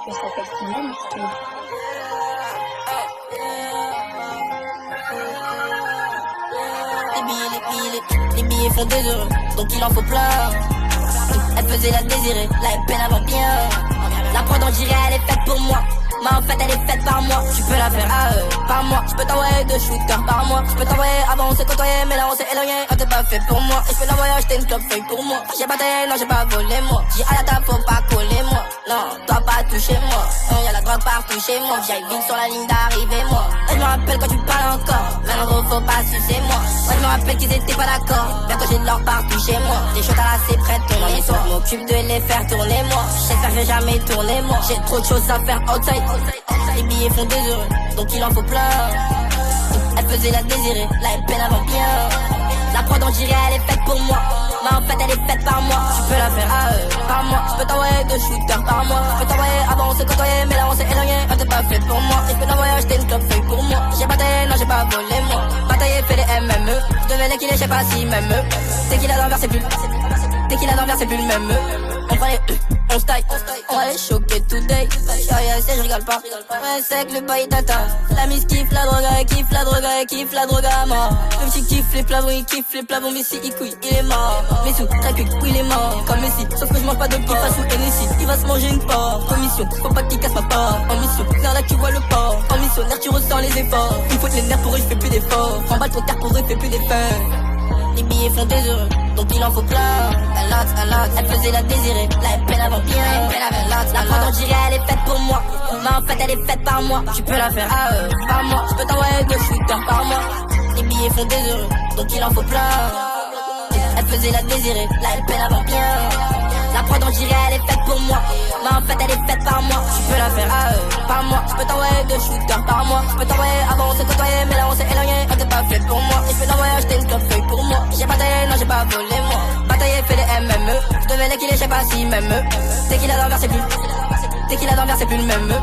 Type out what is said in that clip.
que ça fait ton même style. Les billets font des heureux, donc il en faut plein. Elle faisait la désirer, la peine avant bien. La prod on dirait elle est faite pour moi. Mais en fait elle est faite par moi. Tu peux la faire par moi. Je peux t'envoyer 2 shooters par mois. Je peux t'envoyer avant on s'est côtoyé, mais là on s'est éloigné. On t'est pas fait pour moi. Et je peux t'envoyer acheter une club feuille pour moi. J'ai pas taillé, non j'ai pas volé moi. J'ai à la table faut pas coller moi. Non, toi pas toucher moi. Y'a la drogue partout chez moi. J'aille vite sur la ligne d'arrivée moi. Et je me rappelle quand tu parles encore. Maintenant gros faut pas sucer moi. Ouais je me rappelle qu'ils étaient pas d'accord. Bientôt j'ai de l'or partout chez moi. Des shots à la c'est prêt de tourner toi. Je m'occupe de les faire tourner moi. J'espère que j'ai jamais tourné moi. J'ai trop de choses à faire outside. Les billets font des heureux, donc il en faut plein. Elle faisait la désirer, la peine avant bien. La prod on dirait elle est faite pour moi. Mais en fait elle est faite par moi. Tu peux la faire par moi. Je peux t'envoyer 2 shooters par mois. Je peux t'envoyer avant on s'est côtoyé, mais là on s'est éloigné. On t'est pas fait pour moi. Et je peux t'envoyer acheter une club feuille pour moi. J'ai pas taillé, non j'ai pas volé moi. Pas taillé, fait les MME. Je devais les killer, je sais pas si même eux. Dès qu'il a l'envers c'est plus. Dès qu'il a l'envers c'est plus le même eux. On prend les on style, on va les choquer today. Je rigole pas. Ouais, c'est que le bail tata. La mise kiffe la drogue, elle kiffe la drogue, elle kiffe la drogue à mort. Le petit kiffe les plavons, il kiffe les plavons, mais si il couille, il est mort. Mais sous, très cuit, oui, il est mort. Comme Messi, sauf que je mange pas de kiff à sous Hennessy. Il va se manger une part. Commission, faut pas qu'il casse ma part. En mission, vers là tu vois le port. En missionnaire, tu ressens les efforts. Il faut les nerfs pour eux, je fais plus d'efforts. Remballe ton terre pour eux, fais plus d'efforts. Les billets font des heureux, donc il en faut plein. Elle faisait la désirer, la peine avant bien. La prod on dirait elle est faite pour moi. Mais en fait elle est faite par moi. Tu peux la faire par moi. Je peux t'envoyer 2 shooters par mois. Les billets font des heureux, donc il en faut plein. Elle faisait la désirer, la peine avant bien. La prod on dirait elle est faite pour moi. Mais en fait elle est faite par moi. Tu peux la faire par moi. Je peux t'envoyer 2 shooters par mois. Je peux t'envoyer avant on s'est côtoyé, mais là on s'est éloigné. On t'est pas fait pour moi. Et je peux t'envoyer acheter une club feuille pour moi. J'ai pas taillé, non j'ai pas volé moi. Pas taillé, fait les MME. Je devais les killer, je sais pas si même eux. Dès qu'il a l'envers c'est plus. Dès qu'il a l'envers c'est plus le même eux.